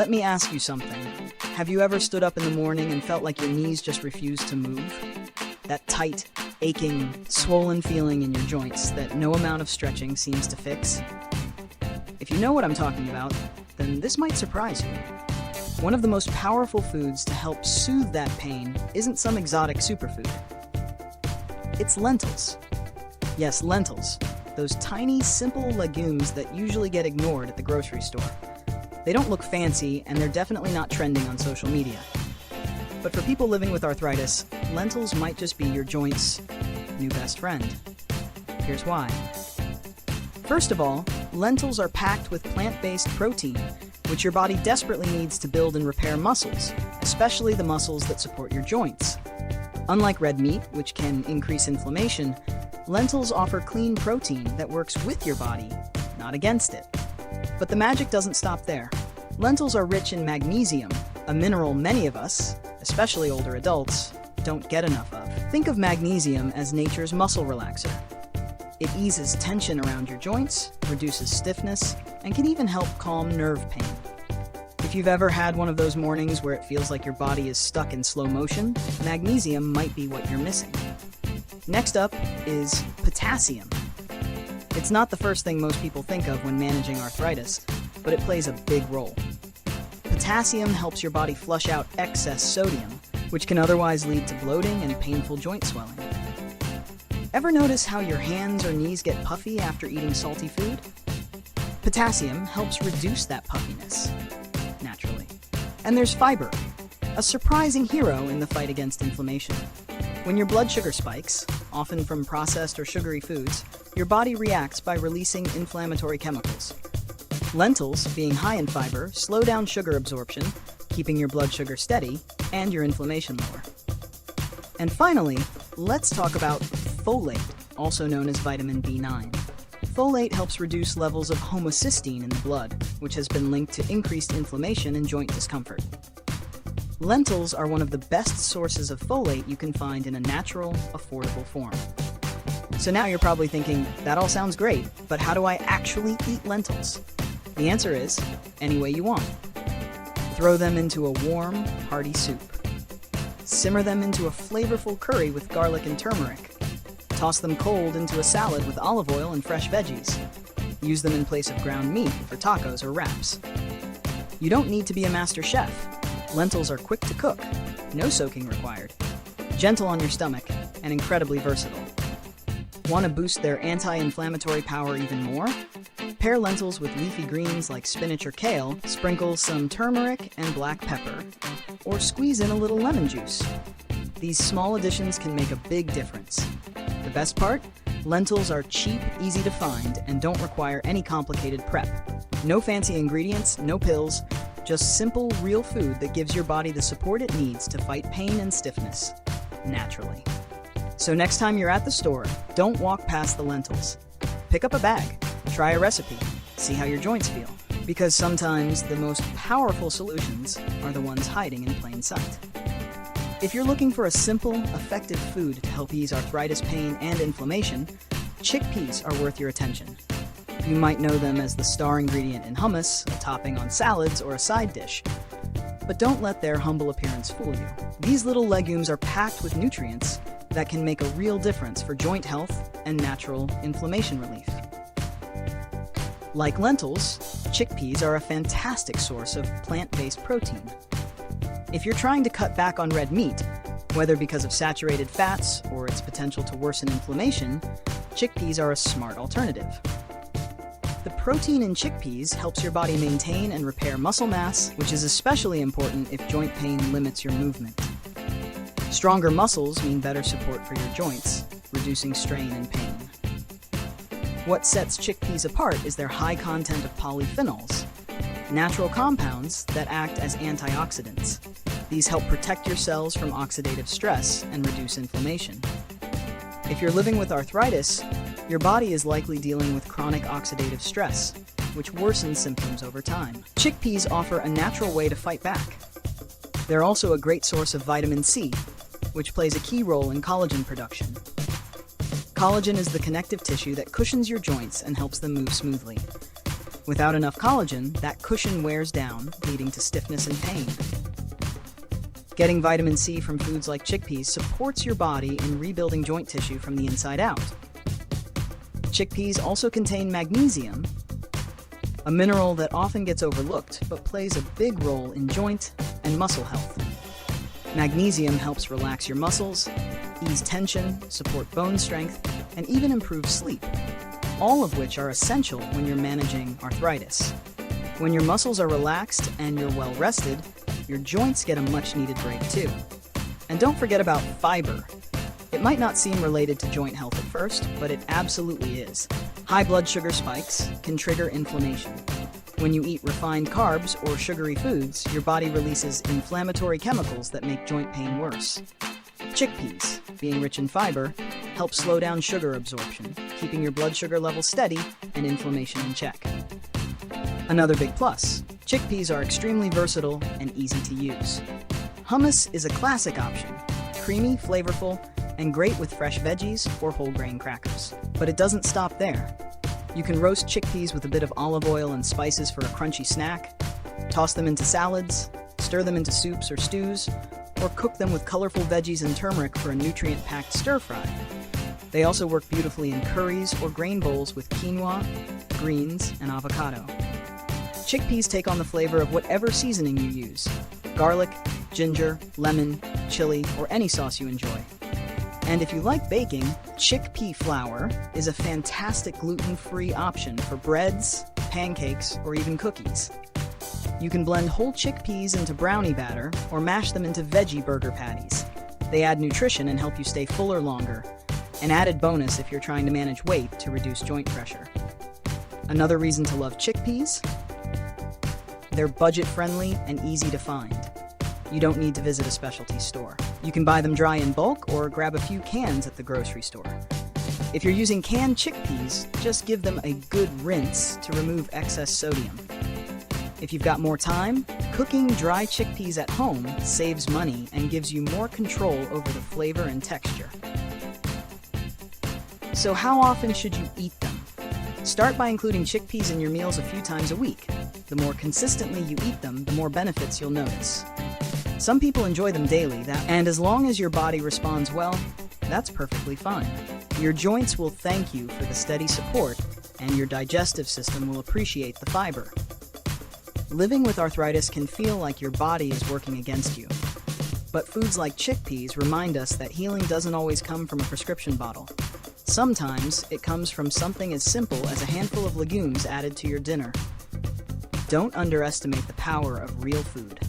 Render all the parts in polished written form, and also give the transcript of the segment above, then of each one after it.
Let me ask you something. Have you ever stood up in the morning and felt like your knees just refused to move? That tight, aching, swollen feeling in your joints that no amount of stretching seems to fix? If you know what I'm talking about, then this might surprise you. One of the most powerful foods to help soothe that pain isn't some exotic superfood. It's lentils. Yes, lentils. Those tiny, simple legumes that usually get ignored at the grocery store. They don't look fancy, and they're definitely not trending on social media. But for people living with arthritis, lentils might just be your joints' new best friend. Here's why. First of all, lentils are packed with plant-based protein, which your body desperately needs to build and repair muscles, especially the muscles that support your joints. Unlike red meat, which can increase inflammation, lentils offer clean protein that works with your body, not against it. But the magic doesn't stop there. Lentils are rich in magnesium, a mineral many of us, especially older adults, don't get enough of. Think of magnesium as nature's muscle relaxer. It eases tension around your joints, reduces stiffness, and can even help calm nerve pain. If you've ever had one of those mornings where it feels like your body is stuck in slow motion, magnesium might be what you're missing. Next up is potassium. It's not the first thing most people think of when managing arthritis, but it plays a big role. Potassium helps your body flush out excess sodium, which can otherwise lead to bloating and painful joint swelling. Ever notice how your hands or knees get puffy after eating salty food? Potassium helps reduce that puffiness, naturally. And there's fiber, a surprising hero in the fight against inflammation. When your blood sugar spikes, often from processed or sugary foods, your body reacts by releasing inflammatory chemicals. Lentils, being high in fiber, slow down sugar absorption, keeping your blood sugar steady and your inflammation lower. And finally, let's talk about folate, also known as vitamin B9. Folate helps reduce levels of homocysteine in the blood, which has been linked to increased inflammation and joint discomfort. Lentils are one of the best sources of folate you can find in a natural, affordable form. So now you're probably thinking, that all sounds great, but how do I actually eat lentils? The answer is, any way you want. Throw them into a warm, hearty soup. Simmer them into a flavorful curry with garlic and turmeric. Toss them cold into a salad with olive oil and fresh veggies. Use them in place of ground meat for tacos or wraps. You don't need to be a master chef. Lentils are quick to cook, no soaking required, gentle on your stomach, and incredibly versatile. Want to boost their anti-inflammatory power even more? Pair lentils with leafy greens like spinach or kale, sprinkle some turmeric and black pepper, or squeeze in a little lemon juice. These small additions can make a big difference. The best part? Lentils are cheap, easy to find, and don't require any complicated prep. No fancy ingredients, no pills, just simple, real food that gives your body the support it needs to fight pain and stiffness, naturally. So next time you're at the store, don't walk past the lentils. Pick up a bag, try a recipe, see how your joints feel. Because sometimes the most powerful solutions are the ones hiding in plain sight. If you're looking for a simple, effective food to help ease arthritis pain and inflammation, chickpeas are worth your attention. You might know them as the star ingredient in hummus, a topping on salads, or a side dish. But don't let their humble appearance fool you. These little legumes are packed with nutrients that can make a real difference for joint health and natural inflammation relief. Like lentils, chickpeas are a fantastic source of plant-based protein. If you're trying to cut back on red meat, whether because of saturated fats or its potential to worsen inflammation, chickpeas are a smart alternative. The protein in chickpeas helps your body maintain and repair muscle mass, which is especially important if joint pain limits your movement. Stronger muscles mean better support for your joints, reducing strain and pain. What sets chickpeas apart is their high content of polyphenols, natural compounds that act as antioxidants. These help protect your cells from oxidative stress and reduce inflammation. If you're living with arthritis, your body is likely dealing with chronic oxidative stress, which worsens symptoms over time. Chickpeas offer a natural way to fight back. They're also a great source of vitamin C, which plays a key role in collagen production. Collagen is the connective tissue that cushions your joints and helps them move smoothly. Without enough collagen, that cushion wears down, leading to stiffness and pain. Getting vitamin C from foods like chickpeas supports your body in rebuilding joint tissue from the inside out. Chickpeas also contain magnesium, a mineral that often gets overlooked but plays a big role in joint and muscle health. Magnesium helps relax your muscles, ease tension, support bone strength, and even improve sleep, all of which are essential when you're managing arthritis. When your muscles are relaxed and you're well rested, your joints get a much-needed break too. And don't forget about fiber. It might not seem related to joint health at first, but it absolutely is. High blood sugar spikes can trigger inflammation. When you eat refined carbs or sugary foods, your body releases inflammatory chemicals that make joint pain worse. Chickpeas, being rich in fiber, help slow down sugar absorption, keeping your blood sugar level steady and inflammation in check. Another big plus, chickpeas are extremely versatile and easy to use. Hummus is a classic option, creamy, flavorful, and great with fresh veggies or whole grain crackers. But it doesn't stop there. You can roast chickpeas with a bit of olive oil and spices for a crunchy snack, toss them into salads, stir them into soups or stews, or cook them with colorful veggies and turmeric for a nutrient-packed stir-fry. They also work beautifully in curries or grain bowls with quinoa, greens, and avocado. Chickpeas take on the flavor of whatever seasoning you use: garlic, ginger, lemon, chili, or any sauce you enjoy. And if you like baking, chickpea flour is a fantastic gluten-free option for breads, pancakes, or even cookies. You can blend whole chickpeas into brownie batter or mash them into veggie burger patties. They add nutrition and help you stay fuller longer. An added bonus if you're trying to manage weight to reduce joint pressure. Another reason to love chickpeas? They're budget-friendly and easy to find. You don't need to visit a specialty store. You can buy them dry in bulk or grab a few cans at the grocery store. If you're using canned chickpeas, just give them a good rinse to remove excess sodium. If you've got more time, cooking dry chickpeas at home saves money and gives you more control over the flavor and texture. So how often should you eat them? Start by including chickpeas in your meals a few times a week. The more consistently you eat them, the more benefits you'll notice. Some people enjoy them daily, and as long as your body responds well, that's perfectly fine. Your joints will thank you for the steady support, and your digestive system will appreciate the fiber. Living with arthritis can feel like your body is working against you. But foods like chickpeas remind us that healing doesn't always come from a prescription bottle. Sometimes it comes from something as simple as a handful of legumes added to your dinner. Don't underestimate the power of real food.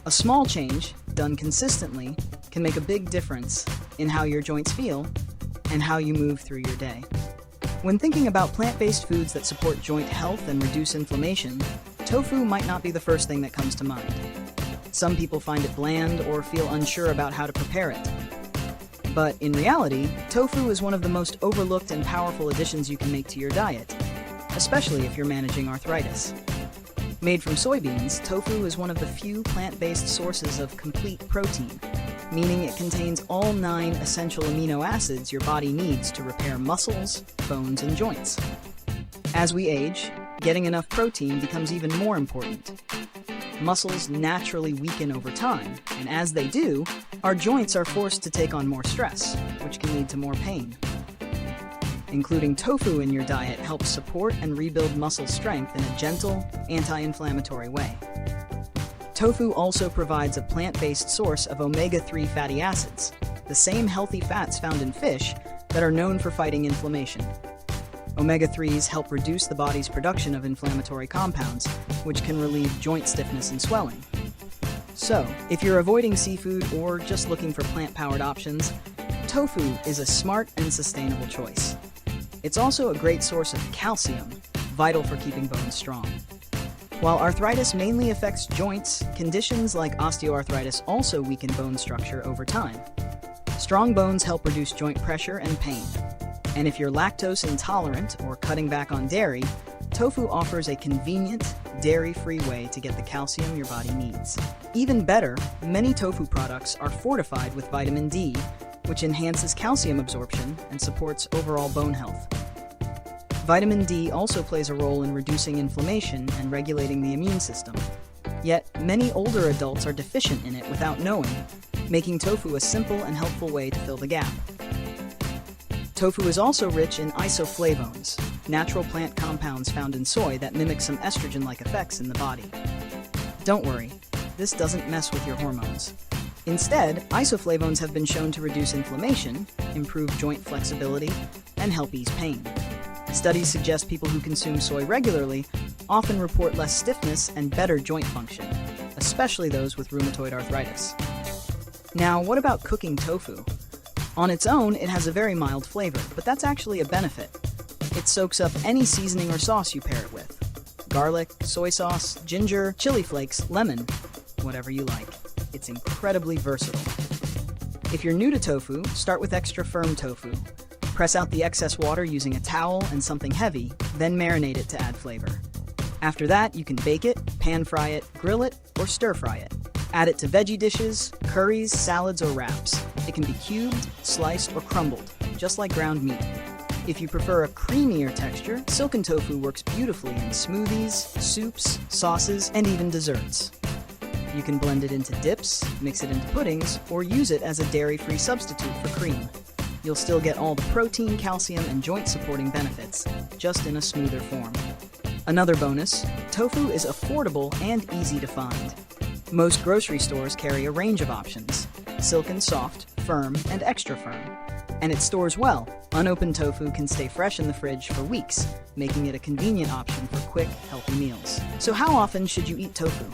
A small change, done consistently, can make a big difference in how your joints feel and how you move through your day. When thinking about plant-based foods that support joint health and reduce inflammation, tofu might not be the first thing that comes to mind. Some people find it bland or feel unsure about how to prepare it. But in reality, tofu is one of the most overlooked and powerful additions you can make to your diet, especially if you're managing arthritis. Made from soybeans, tofu is one of the few plant-based sources of complete protein, meaning it contains all 9 essential amino acids your body needs to repair muscles, bones, and joints. As we age, getting enough protein becomes even more important. Muscles naturally weaken over time, and as they do, our joints are forced to take on more stress, which can lead to more pain. Including tofu in your diet helps support and rebuild muscle strength in a gentle, anti-inflammatory way. Tofu also provides a plant-based source of omega-3 fatty acids, the same healthy fats found in fish that are known for fighting inflammation. Omega-3s help reduce the body's production of inflammatory compounds, which can relieve joint stiffness and swelling. So, if you're avoiding seafood or just looking for plant-powered options, tofu is a smart and sustainable choice. It's also a great source of calcium, vital for keeping bones strong. While arthritis mainly affects joints, conditions like osteoarthritis also weaken bone structure over time. Strong bones help reduce joint pressure and pain. And if you're lactose intolerant or cutting back on dairy, tofu offers a convenient, dairy-free way to get the calcium your body needs. Even better, many tofu products are fortified with vitamin D, which enhances calcium absorption and supports overall bone health. Vitamin D also plays a role in reducing inflammation and regulating the immune system. Yet, many older adults are deficient in it without knowing, making tofu a simple and helpful way to fill the gap. Tofu is also rich in isoflavones, natural plant compounds found in soy that mimic some estrogen-like effects in the body. Don't worry, this doesn't mess with your hormones. Instead, isoflavones have been shown to reduce inflammation, improve joint flexibility, and help ease pain. Studies suggest people who consume soy regularly often report less stiffness and better joint function, especially those with rheumatoid arthritis. Now, what about cooking tofu? On its own, it has a very mild flavor, but that's actually a benefit. It soaks up any seasoning or sauce you pair it with. Garlic, soy sauce, ginger, chili flakes, lemon, whatever you like. It's incredibly versatile. If you're new to tofu, start with extra firm tofu. Press out the excess water using a towel and something heavy, then marinate it to add flavor. After that, you can bake it, pan fry it, grill it, or stir fry it. Add it to veggie dishes, curries, salads, or wraps. It can be cubed, sliced, or crumbled, just like ground meat. If you prefer a creamier texture, silken tofu works beautifully in smoothies, soups, sauces, and even desserts. You can blend it into dips, mix it into puddings, or use it as a dairy-free substitute for cream. You'll still get all the protein, calcium, and joint-supporting benefits, just in a smoother form. Another bonus, tofu is affordable and easy to find. Most grocery stores carry a range of options: silken soft, firm, and extra firm. And it stores well. Unopened tofu can stay fresh in the fridge for weeks, making it a convenient option for quick, healthy meals. So how often should you eat tofu?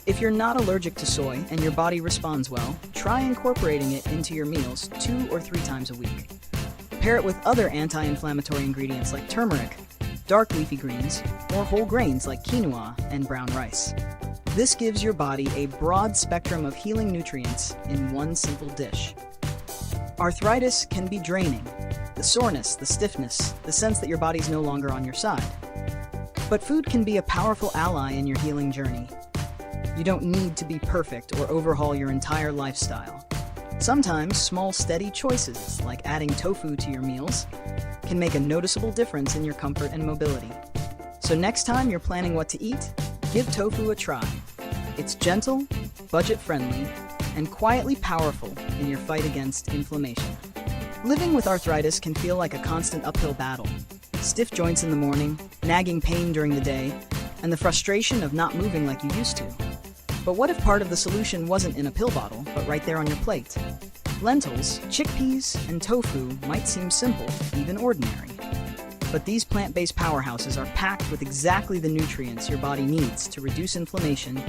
If you're not allergic to soy and your body responds well, try incorporating it into your meals 2 or 3 times a week. Pair it with other anti-inflammatory ingredients like turmeric, dark leafy greens, or whole grains like quinoa and brown rice. This gives your body a broad spectrum of healing nutrients in one simple dish. Arthritis can be draining. The soreness, the stiffness, the sense that your body's no longer on your side. But food can be a powerful ally in your healing journey. You don't need to be perfect or overhaul your entire lifestyle. Sometimes small, steady choices, like adding tofu to your meals, can make a noticeable difference in your comfort and mobility. So next time you're planning what to eat, give tofu a try. It's gentle, budget-friendly, and quietly powerful in your fight against inflammation. Living with arthritis can feel like a constant uphill battle. Stiff joints in the morning, nagging pain during the day, and the frustration of not moving like you used to. But what if part of the solution wasn't in a pill bottle, but right there on your plate? Lentils, chickpeas, and tofu might seem simple, even ordinary. But these plant-based powerhouses are packed with exactly the nutrients your body needs to reduce inflammation,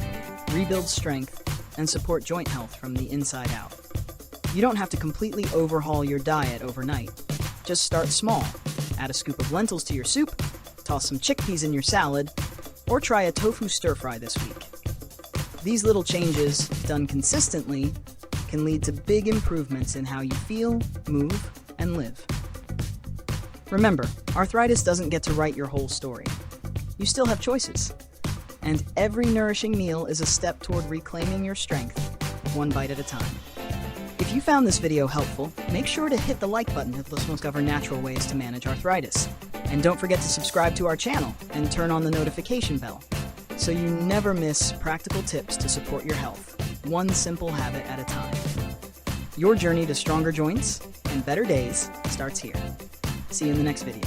rebuild strength, and support joint health from the inside out. You don't have to completely overhaul your diet overnight. Just start small. Add a scoop of lentils to your soup, toss some chickpeas in your salad, or try a tofu stir-fry this week. These little changes, done consistently, can lead to big improvements in how you feel, move, and live. Remember, arthritis doesn't get to write your whole story. You still have choices. And every nourishing meal is a step toward reclaiming your strength, one bite at a time. If you found this video helpful, make sure to hit the like button if let's discover natural ways to manage arthritis. And don't forget to subscribe to our channel and turn on the notification bell, so you never miss practical tips to support your health, one simple habit at a time. Your journey to stronger joints and better days starts here. See you in the next video.